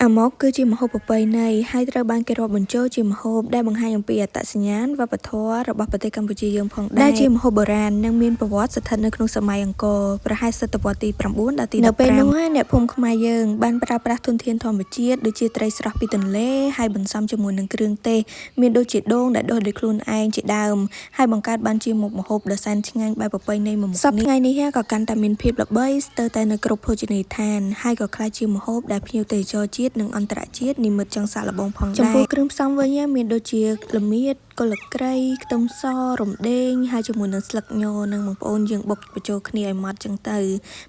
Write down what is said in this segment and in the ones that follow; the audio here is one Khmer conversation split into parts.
អាម៉ុកគឺជាម្ហូបប្រពៃណីហើយត្រូវបានគេរាប់បញ្ចូលជាម្ហូបដែលបង្ហាញអំពីអត្តសញ្ញាណវប្បធម៌របស់ប្រទេសកម្ពុជាយើងផងដែរដែលជាម្ហូបបុរាណនិងមានប្រវត្តិស្ថិតនៅក្នុងសម័យអង្គរប្រហែលសតវត្សទី9ដល់ទី15នៅពេលនោះអ្នកភូមិខ្មែរយើងបានប្រើប្រាស់ធនធានធម្មជាតិដូចជាត្រីស្រស់ពីទន្លេហើយបន្សំជាមួយនឹងគ្រឿងទេសមានដូចជាដូងដែលដុសដោយខ្លួនឯងជាដើមហើយបង្កើតបានជាមុខម្ហូបដ៏សែនឆ្ងាញ់បែបប្រពៃណីមួយមុខនេះសប្តាហ៍ថ្ងៃនេះក៏កាន់តែមានភាពល្បីស្ទើរតែនៅគ្រប់ភោជនីយដ្ឋានហើយក៏ក្លាយជាម្ហូបដែលភ្ញៀវទេសចរជាតិនិងអន្តរជាតិនិមិត្តចង់សាកល្បងផងដែរចំពោះគ្រឿងផ្សំវិញមានដូចជាល្មៀតកុលក្រៃខ្ទឹមសរំដេងហើយជាមួយនឹងស្លឹកញនិងបងប្អូនយើងបុកបញ្ចូលគ្នាឲ្យម៉ត់ចឹងទៅ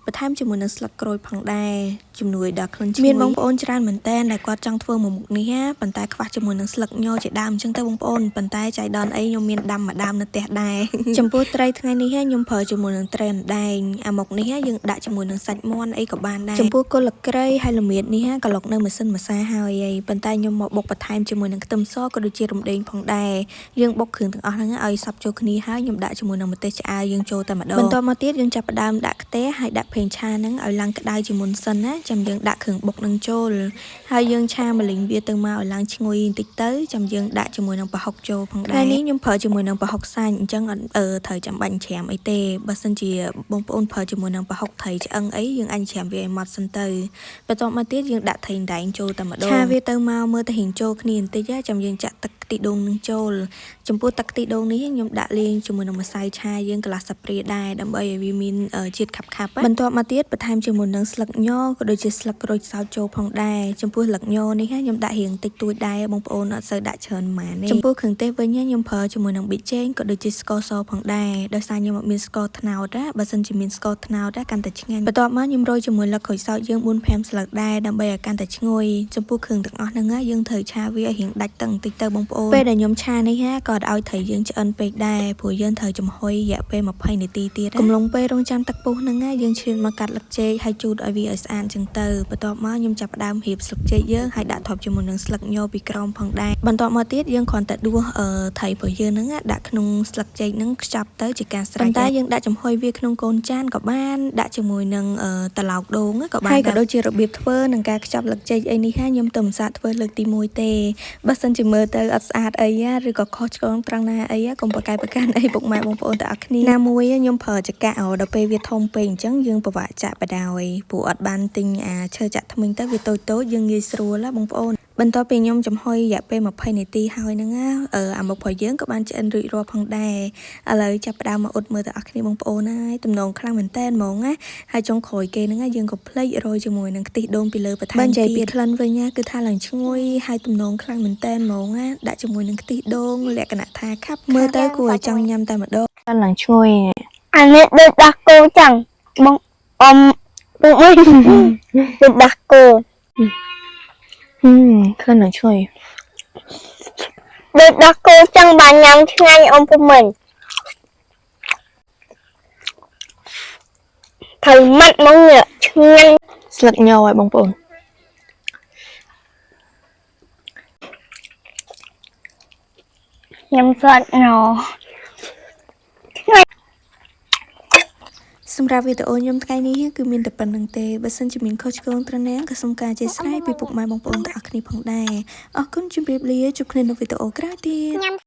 បន្ថែមជាមួយនឹងស្លឹកក្រូចផងដែរជំនួយដល់ក្លិនឈ្ងុយមានបងប្អូនច្រើនមែនតើដែលគាត់ចង់ធ្វើមួយមុខនេះប៉ុន្តែខ្វះជាមួយនឹងស្លឹកញជាដើមចឹងទៅបងប្អូនប៉ុន្តែចៃដន្យអីខ្ញុំមានដាំម្ដាមនៅផ្ទះដែរចំពោះត្រីថ្ងៃនេះខ្ញុំប្រើជាមួយនឹងត្រីអណ្ដែងអាមុខនេះយើងដាក់ជាមួយនឹងសាច់មាន់អីក៏បានដែរចំពោះកុលក្រៃហើយល្មៀតនេះក៏លុកនៅម៉ាស៊ីនម៉ាសាហើយប៉ុន្តែខ្ញុំមកបុកបន្ថែមជាមួយនឹងខ្ទឹមសក៏ដូចជារំដេងផងដែរយើងបុកគ្រឿងទាំងអស់ហ្នឹងឲ្យសព្វចូលគ្នាហើយខ្ញុំដាក់ជាមួយនឹងម្ទេសឆ្អើរយើងចូលតែម្ដងបន្ទាប់មកទៀតយើងចាប់ផ្ដើមដាក់ខ្ទះហើយដាក់ប្រេងឆាហ្នឹងឲ្យឡើងក្តៅជាមុនសិនណាចាំយើងដាក់គ្រឿងបុកនឹងចូលហើយយើងឆាម្លីងវាទៅមកឲ្យឡើងឈ្ងុយបន្តិចទៅចាំយើងដាក់ជាមួយនឹងប្រហុកចូលផងដែរថ្ងៃនេះខ្ញុំប្រើជាមួយនឹងប្រហុកសាច់អញ្ចឹងអត់ត្រូវចាំបាច់ច្រាមអីទេបើសិនជាបងប្អូនប្រើជាមួយនឹងប្រហុកត្រីឆ្អឹងអីយើងអាចច្រាមវាឲ្យម៉ត់សិនទៅបន្ទាប់មកទៀតយើងដាក់ត្រីដែងចូលតែម្ដងឆាវាទៅមកមើលទៅរៀងចូលគ្នាបន្តិចចាំយើងចាក់ទឹកខ្ទិះដូងនឹងចូលចំពោះទឹកខ្ទិះដូងនេះខ្ញុំដាក់លាយជាមួយនឹងម្សៅឆាយើងកន្លះស្លាបព្រាដែរដើម្បីឲ្យវាមានជាតិខាប់ៗបន្ទាប់មកទៀតបន្ថែមជាមួយនឹងស្លឹកញក៏ដូចជាស្លឹកក្រូចសើចចូលផងដែរចំពោះស្លឹកញនេះខ្ញុំដាក់រៀងតិចតួចដែរបងប្អូនអត់សូវដាក់ច្រើនហ្មងចំពោះគ្រឿងទេសវិញខ្ញុំប្រើជាមួយនឹងប៊ីចេងក៏ដូចជាស្ករសផងដែរដោយសារខ្ញុំអត់មានស្ករត្នោតបើសិនជាមានស្ករត្នោតកាន់តែឆ្ងាញ់បន្ទាប់មកខ្ញុំរោយជាមួយលឹកក្រូចសើចយើង4-5 ស្លឹកដែរដើម្បីឲ្យកាន់តែឈ្ងុយចំពោះគ្រឿងទាំងអស់ហ្នឹងយើងត្រូវឆាវាឲ្យរៀងដាច់តឹងបន្តិចទៅបងប្អូនពេលដែលខ្ញុំឆានេះក៏ឲ្យត្រីយើងឆ្អិនពេកដែរព្រោះយើងត្រូវចំហុយរយៈពេល20នាទីទៀតកំឡុងពេលរងចាំទឹកពុះហ្នឹងយើងឈានមកកាត់លឹកចេកហើយជូតឲ្យវាឲ្យស្អាតចឹងទៅបន្ទាប់មកខ្ញុំចាប់ផ្ដើមរៀបស្លឹកចេកយើងហើយដាក់ថប់ជាមួយនឹងស្លឹកញពីក្រោមផងដែរបន្ទាប់មកទៀតយើងគ្រាន់តែដួសត្រីរបស់យើងហ្នឹងដាក់ក្នុងស្លឹកចេកហ្នឹងខ្ចប់ទៅជាការស្រេចប៉ុន្តែយើងដាក់ចំហុយវាក្នុងកូនចានក៏បានដាក់ជាមួយនឹងត្រឡោកដូងក៏បានហើយក៏ដូចជារបៀបធ្វើនិងការខ្ចប់លឹកចេកអីនេះខ្ញុំទៅមិនសាកធ្វើលើកទី1ទេបើសិនជាមើលទៅអត់ស្អាតអីឬក៏ខុសឆ្គងត្រង់ណាអីកុំប្រកែកប្រកាន់អីពុកម៉ែបងប្អូនទាំងអស់គ្នាណាមួយខ្ញុំប្រើចកាដល់ពេលវាធំពេកអញ្ចឹងយើងពិបាកចាក់បដ ாய் ព្រោះអត់បានទិញឈើចាក់ថ្មិញទៅវាតូចយើងងាយស្រួលបងប្អូនបន្ទាប់ពីខ្ញុំចំហុយរយៈពេល20នាទីហើយហ្នឹងអាមុខរបស់យើងក៏បានឆ្អិនរួចរាល់ផងដែរឥឡូវចាប់ផ្ដើមមកអ៊ុតមើលទាំងអស់គ្នាបងប្អូនហើយទំនងខ្លាំងមែនតើហ្មងណាហើយចុងក្រោយគេហ្នឹងយើងក៏ភ្លេចរោយជាមួយនឹងខ្ទិះដូងពីលើបន្ថែមទៀតបើនិយាយពីក្លិនវិញគឺថាឡើងឈ្ងុយហើយទំនងខ្លាំងមែនតើហ្មងណាដាក់ជាមួយនឹងខ្ទិះដូងលក្ខណៈថាខាប់មើលទៅគួរឲ្យចង់ញ៉ាំតែម្ដងឡើងឈ្ងុយអានេះដូចដាស់គោចឹងបងអ៊ំពុកអើយដូចដាស់គោក្លិនឡើងឈ្ងុយដូចដាស់គោចឹងបានញ៉ាំឆ្ងាញ់អ៊ំពុកមិញត្រូវម៉ាត់មកឆ្ងាញ់ស្លឹកញឲ្យបងប្អូនញ៉ាំស្លឹកញសម្រាប់វីដេអូខ្ញុំថ្ងៃនេះគឺមានតែប៉ុណ្្នឹងទេបើសិនជាមានខុសឆ្គងត្រង់ណាក៏សូមការអធិស្ឋានពីពុកម៉ែបងប្អូនទាំងអស់គ្នាផងដែរអរគុណជម្រាបលាជួបគ្នានៅវីដេអូក្រោយទៀត